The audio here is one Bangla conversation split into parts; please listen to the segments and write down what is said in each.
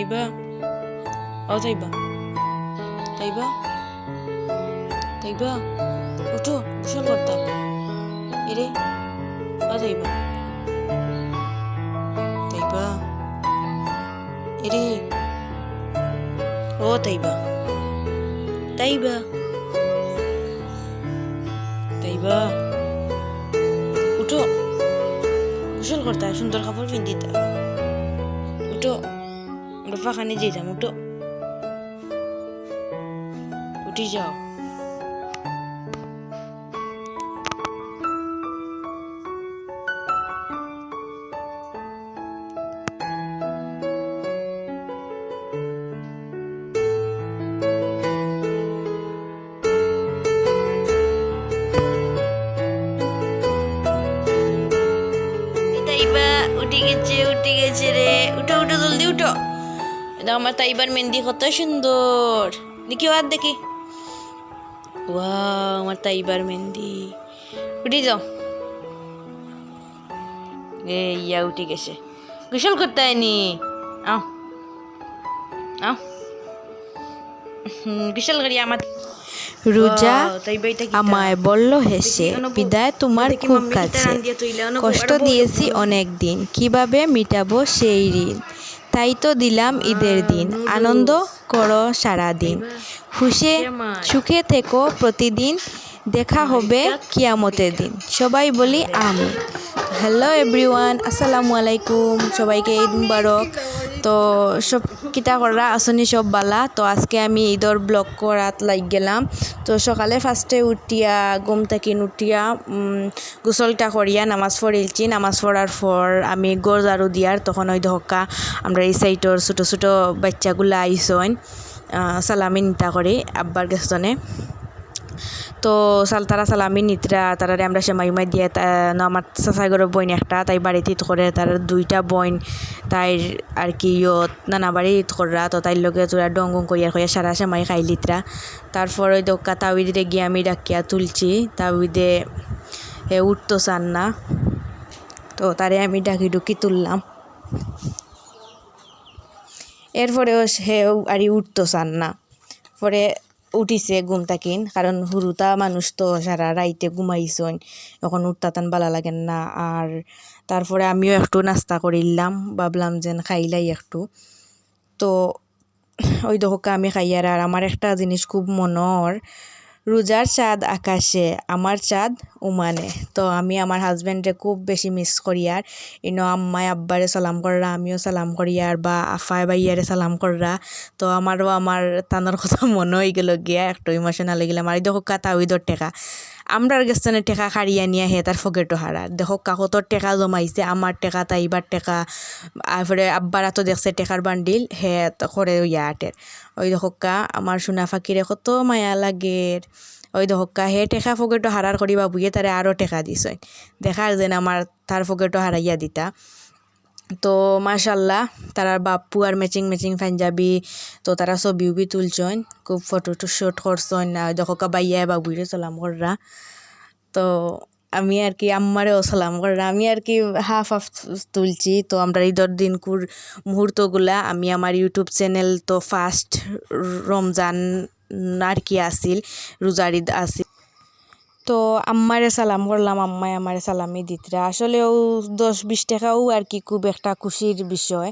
তাইবা ও তাইবা তাইবা তাইবা উঠো গোসল করতাম এরে ও তাইবা তাইবা এরে ও তাইবা তাইবা তাইবা উঠো গোসল করতা সুন্দর কাপড় পিন্দিতা উঠো রফা খানে যেতাম উঠো উঠি যাও উঠে গেছে রে উঠো উঠো জলদি উঠো এটা আমার তাইবার মেহেন্দি কত সুন্দর দেখি আর দেখি ওয়াও আমার তাইবার মেহেন্দি উঠে যাও ইয়া উঠে গেছে গোসল করতে হয়নি আও আও গোসল করি আমার রোজা আমায় বলল হেসে, বিদায় তোমার খুব কাছে, কষ্ট দিয়েছি অনেক দিন, কিভাবে মিটাবো সেই ঋণ, তাই তো দিলাম ঈদের দিন, আনন্দ করো সারাদিন, খুশে সুখে থেকো প্রতিদিন, দেখা হবে কিয়ামতের দিন, সবাই বলি আমিন। হ্যালো এভরিওয়ান, আসসালামু আলাইকুম, সবাইকে ঈদ মুবারক। তো সব কিতা করা আসনি সব বালা। তো আজকে আমি ঈদর ব্লগ করাত লাগ গেলাম। তো সকালে ফার্স্টে উঠিয়া ঘুম থেকে উঠিয়া গোসলটা করিয়া নামাজ পড়িলছি। নামাজ পড়ার পর আমি গর ঝাড়ু দিয়ার তখন ওই ধক্কা আমরা এই সাইডর ছোটো ছোটো বাচ্চাগুলা আইসন সালামি নিতা করে আব্বার গেছনে। তো তারা সালামি নিতরা তারারে আমরা সেমাই দিয়ে আমার চাচাইগরের বইন একটা তাই বাড়িতে ঈদ করে, তার দুইটা বইন তাই আর কি নানা বাড়ি ঈদ করা। তো তাইর লগে তোরা ডঙ্গং করিয়া করিয়া সারা সেমাই খাই লিতরা। তারপর ওই দোকা তাওইদে গিয়ে আমি ডাকিয়া তুলছি, তাওইদে উঠতো চান না, তো তারে আমি ডাকি ডুকি তুললাম। এরপরেও সে আর উঠতো চান না, পরে উঠিছে ঘুম থাকিন, কারণ হুরুতা মানুষ তো সারা রাইতে ঘুমাইছন, এখন উঠতাতান ভালো লাগেন না। আর তারপরে আমিও একটু নাস্তা করিলাম, ভাবলাম যেন খাইলাই একটু। তো ওই দোকা আমি খাইয়ার। আর আমার একটা জিনিস খুব মনর, রোজার চাঁদ আকাশে আমার চাঁদ উমানে। তো আমি আমার হাজব্যান্ডে খুব বেশি মিস করি। আর আম্মায় আব্বারে সালাম কররা, আমিও সালাম করি, আর বা আফায় বাইয়ারে সালাম কররা। তো আমারও আমার তানোর কথা মনে হয়ে গেল গিয়া, একটু ইমোশনাল হয়ে গেলাম। আর এই দেখো কাতা ওইদর টেকা আমরার গেছনে টেকা খাড়িয়া নিয়ে হে তার ফকেটও হারা, দেখো কাকতর টেকা জমাইছে, আমার টেকা তাইবার টেকা, তারপরে আব্বারা তো দেখছে টেকার বান্ডিল হে করে আটের। ওই দেখোকা আমার সোনা ফাঁকিরে কত মায়া লাগের। ওই দেখোকা হে টেকা ফকেটও হারার করিবা বুয়ে তারে আরও টেকা দিছই, দেখার যেন আমার তার ফকেটও হারাইয়া দিতা। তো মাশাল্লাহ তারার বাপ্পু আর ম্যাচিং ম্যাচিং পাঞ্জাবি, তো তারা ছবি উবি তুলছন, খুব ফটো শ্যুট করছন। দেখো বাইয়া বাবুরে সালাম কররা। তো আমি আর কি আম্মারেও সালাম কররা, আমি আর কি হাফ তুলছি। তো আমরা ঈদর দিনকুর মুহূর্তগুলা আমি আমার ইউটিউব চ্যানেল তো ফার্স্ট রমজান আর কি আসিল, রোজার ঈদ আসিল। তো আম্মারে সালাম করলাম, আম্মায় আমারে সালামি দিতরা। আসলেও 10-20 টাকাও আর কি খুব একটা খুশির বিষয়,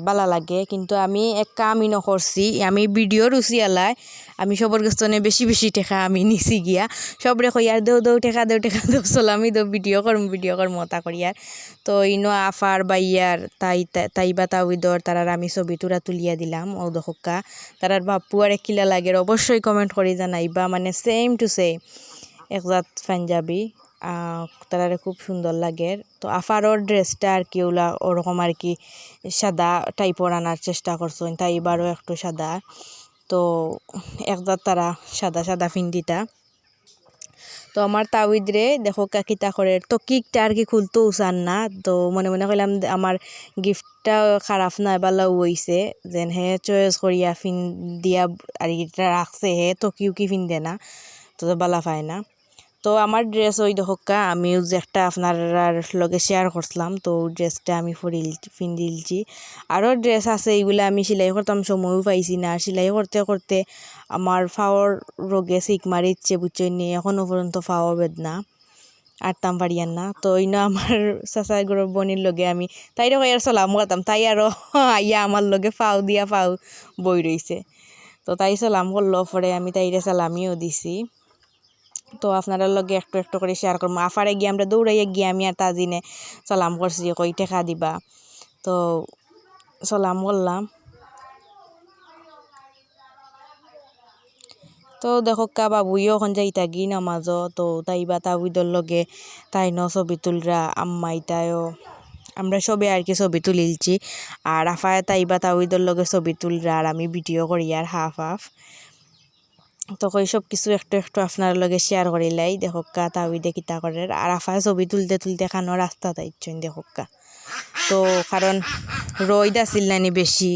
ভালো লাগে। কিন্তু আমি এক কামই নকরছি, আমি ভিডিও রুচি আলাই, আমি সবর গেছনে বেশি বেশি টাকা আমি নিছি গিয়া সবরে কই আর দেও টাকা দেও সালামি দেও ভিডিও করম মতা করিয়ার। তো আফার বাইয়ার তাইবা তাউইদর তারার আমি ছবি তুরা তুলিয়া দিলাম। ও দোকা তারার বাপ্পু আর কিলা লাগে অবশ্যই কমেন্ট করি জানাইবা, মানে সেম টু সেম একজাত পাঞ্জাবি, তারারে খুব সুন্দর লাগে। তো আফারর ড্রেসটা আর কি ওলা ওরকম আর কি সাদা টাইপর আনার চেষ্টা করছেন, তাই এবারও একটু সাদা। তো একজাত তারা সাদা সাদা ফিন্দিতা। তো আমার তাওইদরে দেখো কাকিতা করে, তো কিকটা আর কি খুলতেও চান না। তো মনে মনে কইলাম আমার গিফটটা খারাপ না এবারও হইছে, যেন হে চয়েস করিয়া দিয়া আর এটা রাখছে, হে তো কি ফিন্দে না, তো বালা পায় না। তো আমার ড্রেস ওই দেখা আমি যে একটা আপনার লগে শেয়ার করছিলাম, তো ড্রেসটা আমি পিন্দিলছি। আরও ড্রেস আছে এইগুলা আমি সেলাই করতাম, সময়ও পাইছি না। সেলাই করতে করতে আমার ফাওয়ার রোগে শিক মারিচ্ছে বুঝছো নি, এখনও পর্যন্ত ফাওয়া বেদনা আরতাম পারিয়ান না। তো ইনো আমার চাচা গরব বনির লগে আমি তাইরে কই আর সালাম করতাম, তাই আরও আইয়া আমার লগে ফাও দিয়া ফাও বই রইছে। তো তাই সালাম করলো, পরে আমি তাইরে সালামিও দিছি। তো আপনারা লগে একটু একটু করে শেয়ার করবো। আফারে গিয়ে আমরা দৌড়াইয়া গিয়ে আমি আর তাজিনে সালাম করছি, কই টেকা দিবা। তো সালাম করলাম। তো দেখো বাবুইও এখন যাইতা গি নামাজ, তো তাই বা তাবিদর লগে তাই ন ছবি তুলরা আম্মাই তাইও আমরা সবে আর কি ছবি তুলিলছি। আর আফায় তাই বা তাবিদর লগে ছবি তুলরা আর আমি ভিডিও করি আর হাফ হাফ। তো কই সব কিছু একটু একটু আপনার লগে শেয়ার করিলাই। দেখোকা তাবিদে কিতা করে আর আফায় ছবি তুলতে তুলতে খানো রাস্তা তাইছেন দেখোকা। তো কারণ রোদ আসিল নানি বেশি,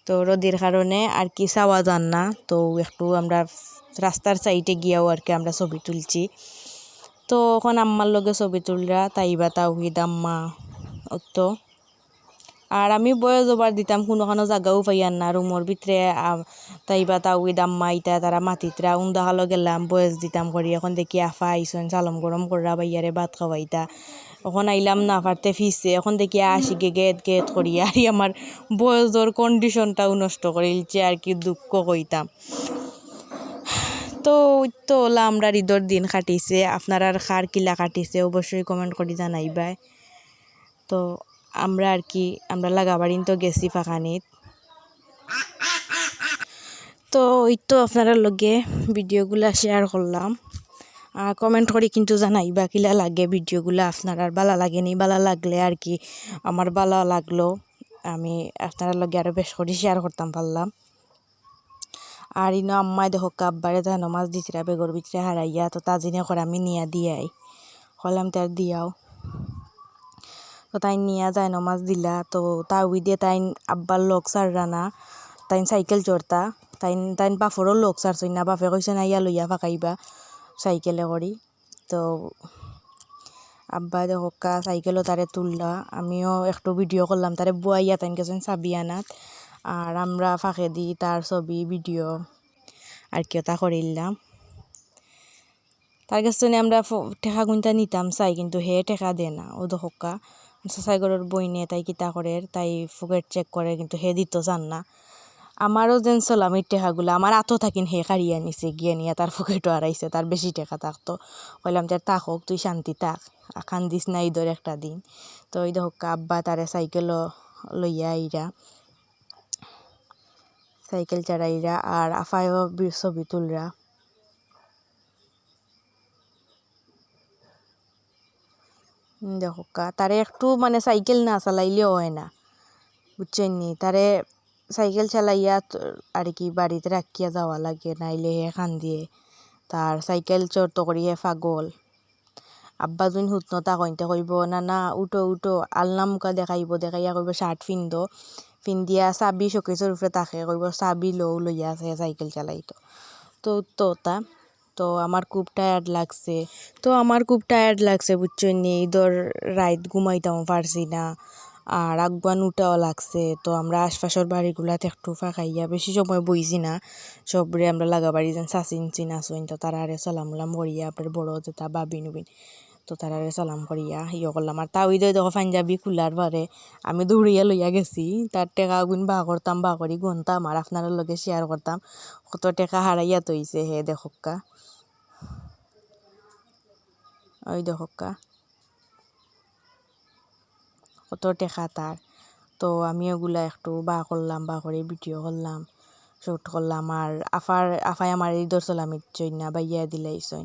তো রোদের কারণে আর কি চাওয়া যান না। তো একটু আমরা রাস্তার সাইডে গিয়াও আর কি আমরা ছবি তুলছি। তো এখন আম্মার লগে ছবি তুলরা তাইবা তাওহিদ আম্মা তো। আর আমি বয়স ওভার দিতাম কোনো জায়গাও পাইয়ান না রুমোর ভিতরে। তাইবা তাওহিদ আম্মা ইতা তারা মাতিতরা উন্দাহালো গেলাম বয়স দিতাম করি। এখন দেখি আফা আইসন সালম গরম কররা বাইয়ারে ভাত খাওয়াইতা। এখন আইলাম না পারতে ফিসে, এখন দেখি আসি গেট গেট করি আর আমার বয়সের কন্ডিশনটাও নষ্ট করিলছে আর কি, দুঃখ কইতাম। তো তো ওলা আমরা ঈদর দিন কাটিছে। আপনারা আর খার কিলা কাটিছে অবশ্যই কমেন্ট করে জানাইবাই। তো আমরা আর কি আমরা লাগাবাড়িন তো গেছি ফাঁকানিত। তো ওই তো আপনারা লগে ভিডিওগুলা শেয়ার করলাম। আর কমেন্ট করে কিন্তু জানাইবা কিলা লাগে ভিডিওগুলো আপনার আর ভালো লাগেনি। ভালো লাগলে আর কি আমার ভালো লাগলো, আমি আপনারা লগে আরও বেশ করে শেয়ার করতাম পারলাম। আর ইনো আম্মাই দেখো আব্বারে যা নমাজ দিছিরা বেগর ভিতরে হারাইয়া, তো তাজিনে করে আমি নিয়া দিয়াই কলাম তার দিয়াও। তো তাই নিয়া যায় নমাজ দিলা। তো তাউই দিয়ে তাই আব্বার লোক সাররা না, তাই সাইকেল চড়তা। তাই বাফরও লোক সারছই না, বাপে কইছে না ইয়া লইয়া ফাঁকাইবা সাইকেলে করি। তো আব্বা দেখা সাইকেলও তারে তুললা, আমিও একটু ভিডিও করলাম তারে বুয়াইয়া তাই গেছেন চাবি আনাত। আর আমরা ফাঁকে দিই তার ছবি ভিডিও আর কি ওটা করিলাম। তার কাছে আমরা টেকা গুনটা নিতাম চাই, কিন্তু হে টেকা দে না। ও দেখা সাইগরের বই নিয়ে তাই কিতা করে তাই পকেট চেক করে, কিন্তু হে দিত চান না। আমারও যেন সালামির টেকাগুলো আমার আতো থাকিন হে কাড়িয়া নিছে গিয়ে নিয়ে তার পকেটও হারাইছে। তার বেশি টেকা থাকতো, কইলাম তার থাকক তুই শান্তি থাক, কান্দিস না ঈদের একটা দিন। তো ওই দেখা আব্বা তারে সাইকেলও লইয়া আইরা সাইকেল চালাইরা আর আফায়ও ছবি তুলরা। দেখা তারে একটু মানে সাইকেল না চালাইলেও হয় না বুঝছেন নি। তারে সাইকেল চালাইয়া আর কি বাড়িতে রাখিয়া যাওয়া লাগে, নাইলে হে কান্দিয়ে। তার সাইকেল চড়তো করিয়ে পাগল। আব্বা যুন হুতনতা কইতে কইব না না উঠো উঠো, আলনা মুখা দেখাইব, দেখাইয়া কইব শার্ট পিন্ধো, পিন্দিয়া চাবি শোকেসের উপরে তাকে কইব চাবি লইয়া আছে সাইকেল চালাইতো। তো তো তা তো আমার খুব টায়ার্ড লাগছে বুঝছেন নি। ঈদর রাত ঘুমাইতাম পারছি না আর আগুয়ান উঠাও লাগছে। তো আমরা আশপাশের বাড়িগুলাতে একটু ফাঁকাইয়া বেশি সময় বইছি না, সবরে আমরা লাগাবাড়ি যেন চাচিন চিনাচইন। তো তারারে সালাম উলাম করিয়া আপনার বড় যেটা বাবি নুবিন, তো তারারে সালাম করিয়া ইয়ে করলাম। আর তাও ঈদের দেখো পাঞ্জাবি খুলার পরে আমি দৌড়িয়া লইয়া গেছি। তার টেকা গুণ বা করতাম, বা করি গুনতাম আর আপনার লগে শেয়ার করতাম কত টেকা হারাইয়া তৈছে হে দেখোকা। ওই দেখোকা কত টেকা তার। তো আমি ওগুলা একটু বা করলাম, বা করে ভিডিও করলাম, শ্যুট করলাম। আর আফাই আমার ঈদর সালামি চইনা বাইয়া দিলাইছইন।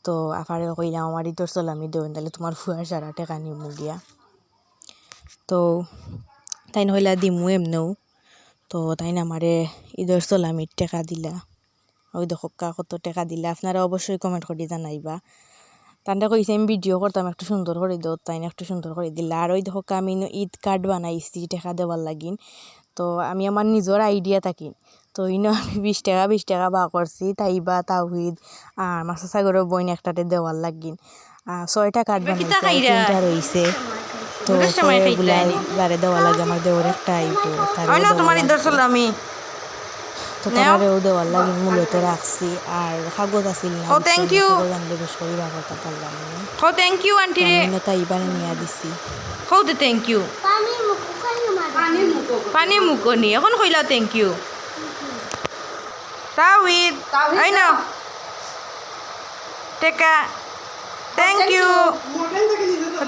তো আফারে কইলাম আমার ঈদর সালামি দেবেন, তাহলে তোমার ফুয়ার সারা টেকা নিমু গিয়া। তো তাই নহইলা দিমু এমনেও। তো তাই আমারে ঈদর সালামির টেকা দিলা। ওই দেখোকা কত টেকা দিলা, আপনারা অবশ্যই কমেন্ট করে জানাইবা। তান্ডা কইছে আমি ভিডিও করতাম একটু সুন্দর করে দাও, তাই একটু সুন্দর করে দিলা। আর ওই দেখো আমি ঈদ কার্ড বানাইছি টেকা দেওয়ার লাগিন। তো আমি আমার নিজের আইডিয়া থাকি তো ইনো আমি 20 টাকা বা করছি তাইবা তাওহিদ আর মাসা সাগরের বইন একটাতে দেওয়ার লাগিন 6টা কার্ড কিতা বানাইছে আর খাইরা? 3টা রইছে তো দুটোর সময় পরে খাইতে এগুলা আইনি। যারে দেওয়া লাগে আমার দেওয়ার একটা আইবো তারে হয় না দেওয়া তোমার ইদর লাগবে। আমি তো নেও। তারারেও দেওয়ার লাগিন মূলত রাখছি আর কাগজ আছিল না ও, বুঝছেন thank না, you. কাগজ আনলে বেশ করে ব্যবহারটা পারলাম না কও থ্যাংক ইউ তো আন্টি রে। আমি নতা ইবারে নিয়ে দিছি কও তো থ্যাংক ইউ। পানি মুকনি এখন কইলা থ্যাংক ইউ। তাওহিদ আই না টেকা থ্যাংক ইউ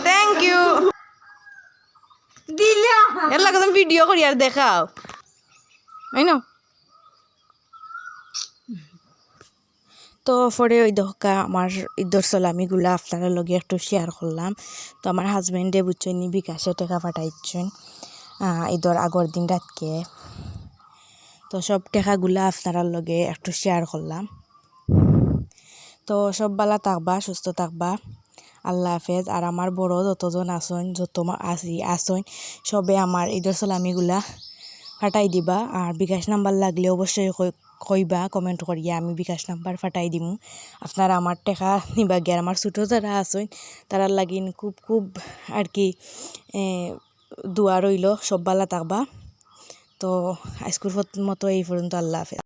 থ্যাংক ইউ দিলা এর লাগে তুমি ভিডিও করি আর দেখাও আই না। তো পরে ওই দহকা আমার ঈদর সালামিগুলো আপনার লগে একটু শেয়ার করলাম। তো আমার হাজব্যান্ডে বুঝছেন বিকাশে টাকা পাঠাইছেন ঈদর আগর দিন রাতকে। তো সব টাকাগুলা আপনার লগে একটু শেয়ার করলাম। তো সব বালা থাকবা, সুস্থ থাকবা, আল্লাহ হাফেজ। আর আমার বড় যতজন আসন যত আসন সবে আমার ঈদর সালামিগুলা ফাটাই দিবা। আর বিকাশ নাম্বার লাগলে অবশ্যই কইবা কমেন্ট করিয়া, আমি বিকাশ নাম্বার ফাটাই দিমু। আপনারা আমার টাকা নিবা গিয়ে আমার ছোটো যারা আসেন তারার লাগিন খুব খুব আর কি দোয়া রইল। সব বালা থাকবা। তো আজকের মতো এই পর্যন্ত, আল্লাহ হাফেজ।